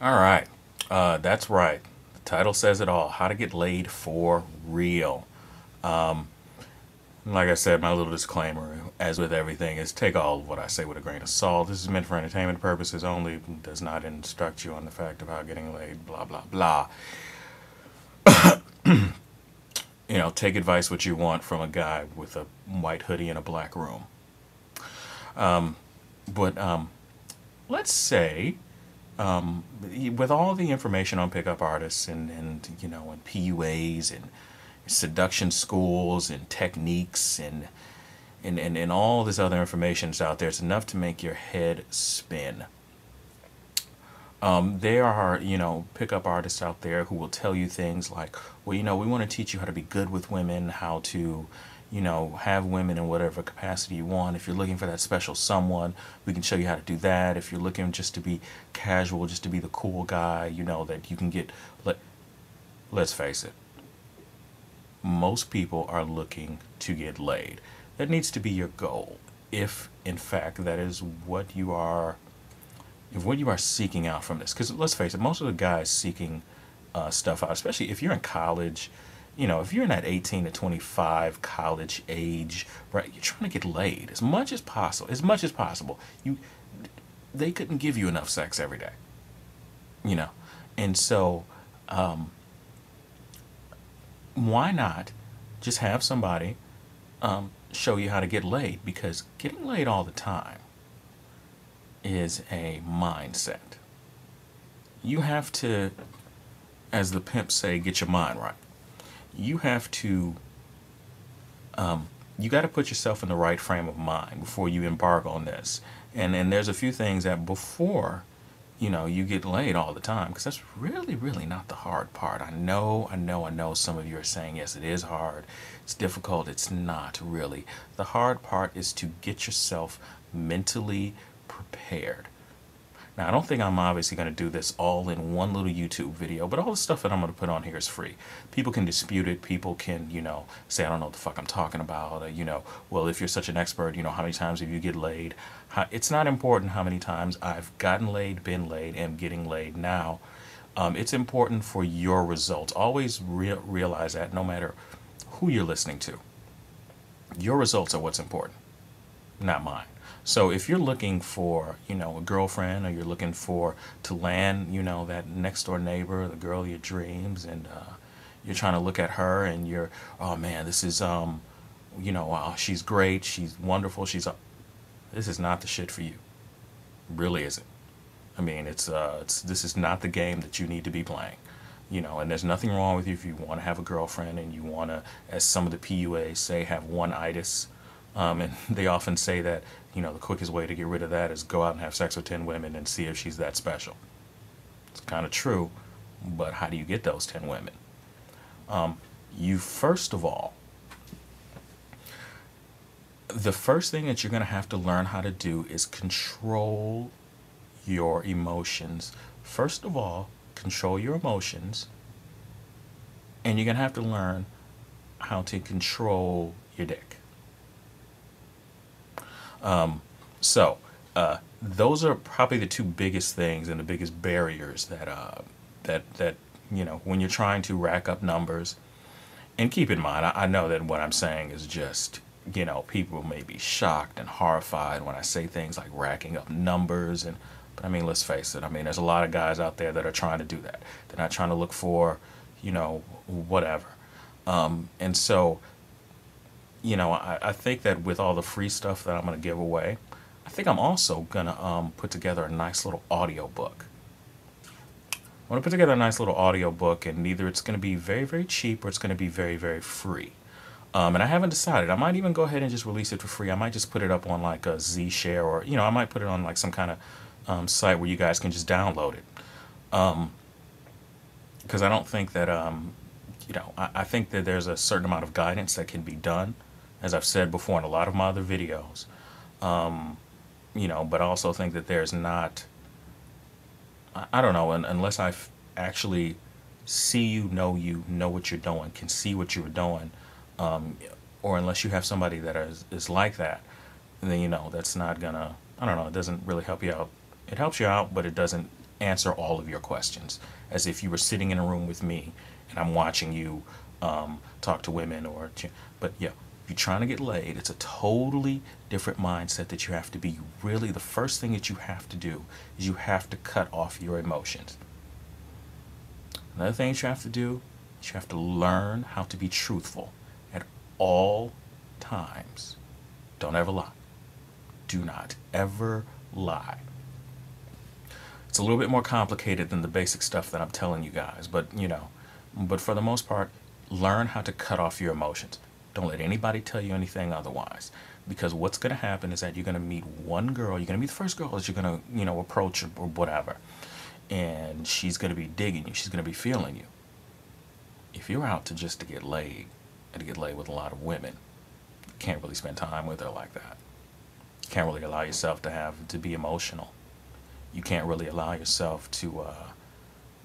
All right. That's right. The title says it all. How to get laid for real. Like I said, my little disclaimer, as with everything, is take all of what I say with a grain of salt. This is meant for entertainment purposes only. It does not instruct you on the fact of how getting laid, blah, blah, blah. Take advice what you want from a guy with a white hoodie in a black room. But let's say, with all the information on pickup artists and PUAs and seduction schools and techniques and all this other information is out there, it's enough to make your head spin. There are, pickup artists out there who will tell you things like, well, we want to teach you how to be good with women, how to, have women in whatever capacity you want. If you're looking for that special someone, we can show you how to do that. If you're looking just to be casual, just to be the cool guy, that you can get. Let's face it, most people are looking to get laid. That needs to be your goal. If, in fact, that is what you are if what you are seeking out from this, because let's face it, most of the guys seeking stuff out, especially if you're in college, if you're in that 18 to 25 college age, right, you're trying to get laid as much as possible. As much as possible. They couldn't give you enough sex every day, you know, and so why not just have somebody show you how to get laid? Because getting laid all the time is a mindset. You have to, as the pimps say, get your mind right. You have to, you got to put yourself in the right frame of mind before you embark on this. And there's a few things that before, you get laid all the time, because that's really, really not the hard part. I know some of you are saying, yes, it is hard. It's difficult. It's not really. The hard part is to get yourself mentally prepared. Now, I don't think I'm obviously going to do this all in one little YouTube video, but all the stuff that I'm going to put on here is free. People can dispute it. People can, say, I don't know what the fuck I'm talking about. Well, if you're such an expert, how many times have you get laid? It's not important how many times I've gotten laid, been laid, and getting laid now. It's important for your results. Always realize that no matter who you're listening to, your results are what's important, not mine. So if you're looking for, a girlfriend, or you're looking for to land, that next door neighbor, the girl of your dreams, and you're trying to look at her and you're, oh man, this is, she's great, she's wonderful, this is not the shit for you. Really isn't. I mean, this is not the game that you need to be playing. And there's nothing wrong with you if you want to have a girlfriend and you want to, as some of the PUAs say, have one itis. And they often say that, the quickest way to get rid of that is go out and have sex with 10 women and see if she's that special. It's kind of true, but how do you get those 10 women? You first of all, the first thing that you're going to have to learn how to do is control your emotions. First of all, control your emotions, and you're going to have to learn how to control your dick. So those are probably the two biggest things and the biggest barriers that when you're trying to rack up numbers. And keep in mind, I know that what I'm saying is just, people may be shocked and horrified when I say things like racking up numbers, but I mean, let's face it. I mean, there's a lot of guys out there that are trying to do that. They're not trying to look for, whatever. And so, I think that with all the free stuff that I'm going to give away, I think I'm also going to put together a nice little audio book. I want to put together a nice little audio book, and either it's going to be very, very cheap or it's going to be very, very free. And I haven't decided. I might even go ahead and just release it for free. I might just put it up on like a Z Share, or, I might put it on like some kind of site where you guys can just download it. Because I don't think that, I think that there's a certain amount of guidance that can be done, as I've said before in a lot of my other videos. But I also think that there's not, I don't know, unless I actually see you, know what you're doing, can see what you're doing, or unless you have somebody that is like that, then, that's not gonna, I don't know, it doesn't really help you out. It helps you out, but it doesn't answer all of your questions as if you were sitting in a room with me and I'm watching you talk to women but yeah, if you're trying to get laid, it's a totally different mindset that you have to be. Really, the first thing that you have to do is you have to cut off your emotions. Another thing that you have to do is you have to learn how to be truthful at all times. Don't ever lie. Do not ever lie. It's a little bit more complicated than the basic stuff that I'm telling you guys, but but for the most part, learn how to cut off your emotions. Don't let anybody tell you anything otherwise, because what's going to happen is that you're going to meet one girl, you're going to meet the first girl that you're going to, approach or whatever, and she's going to be digging you, she's going to be feeling you. If you're out to get laid, and to get laid with a lot of women, you can't really spend time with her like that. You can't really allow yourself to be emotional. You can't really allow yourself to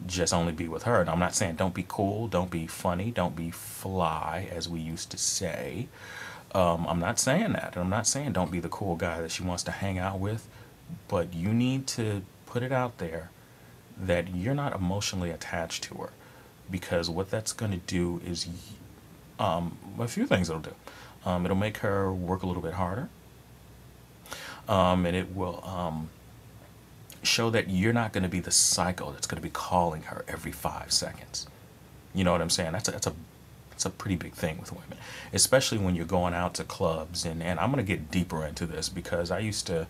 just only be with her. And I'm not saying don't be cool, don't be funny, don't be fly, as we used to say. I'm not saying that. I'm not saying don't be the cool guy that she wants to hang out with. But you need to put it out there that you're not emotionally attached to her. Because what that's going to do is a few things it'll do. It'll make her work a little bit harder. And it will show that you're not going to be the psycho that's going to be calling her every 5 seconds. You know what I'm saying? That's a pretty big thing with women, especially when you're going out to clubs. And I'm going to get deeper into this because I used to,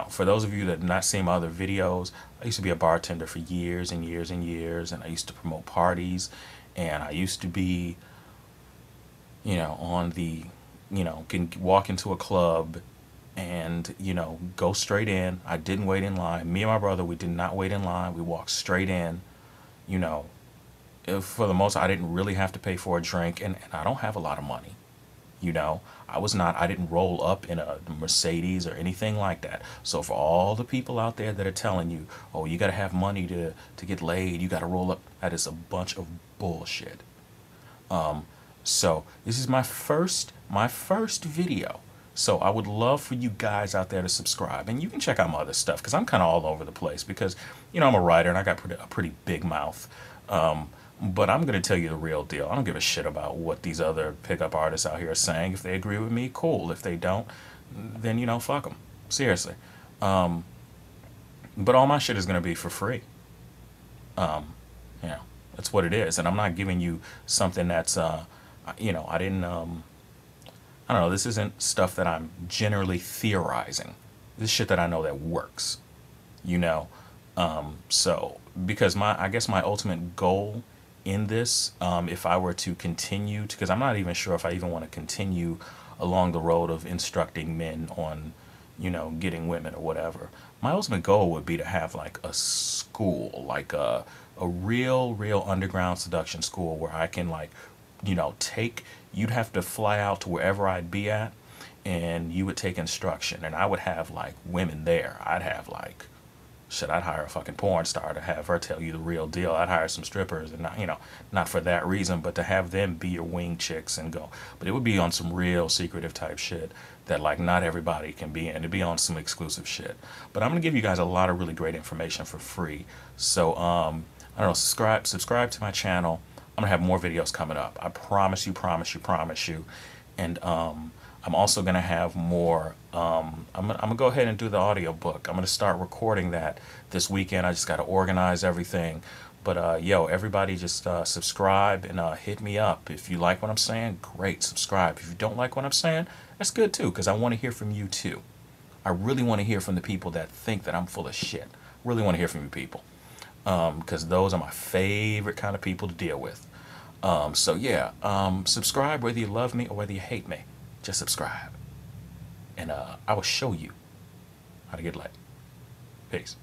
for those of you that have not seen my other videos, I used to be a bartender for years and years and years, and I used to promote parties, and I used to be, on the, can walk into a club and go straight in. I didn't wait in line. Me and my brother, we did not wait in line. We walked straight in. For the most, I didn't really have to pay for a drink, and I don't have a lot of money. I didn't roll up in a Mercedes or anything like that. So for all the people out there that are telling you, oh, you got to have money to get laid, you got to roll up, that is a bunch of bullshit. So this is my first video. So I would love for you guys out there to subscribe, and you can check out my other stuff because I'm kind of all over the place because, I'm a writer and I got a pretty big mouth. But I'm going to tell you the real deal. I don't give a shit about what these other pickup artists out here are saying. If they agree with me, cool. If they don't, then, fuck them. Seriously. But all my shit is going to be for free. That's what it is. And I'm not giving you something that's, I didn't, I don't know, this isn't stuff that I'm generally theorizing. This is shit that I know that works, So, because I guess my ultimate goal in this, if I were to continue, because I'm not even sure if I even want to continue along the road of instructing men on, getting women or whatever. My ultimate goal would be to have like a school, like a real underground seduction school where I can you'd have to fly out to wherever I'd be at, and you would take instruction, and I would have like women there. I'd have I'd hire a fucking porn star to have her tell you the real deal. I'd hire some strippers, and not for that reason, but to have them be your wing chicks and go. But it would be on some real secretive type shit that not everybody can be in. It'd be on some exclusive shit. But I'm gonna give you guys a lot of really great information for free. So I don't know, subscribe to my channel. I'm gonna have more videos coming up. I promise you. And I'm also gonna have more. I'm gonna go ahead and do the audio book. I'm gonna start recording that this weekend. I just gotta organize everything. But everybody just subscribe and hit me up. If you like what I'm saying, great, subscribe. If you don't like what I'm saying, that's good too, because I want to hear from you too. I really want to hear from the people that think that I'm full of shit. Really want to hear from you people. Because those are my favorite kind of people to deal with. Subscribe whether you love me or whether you hate me. Just subscribe. And I will show you how to get laid. Peace.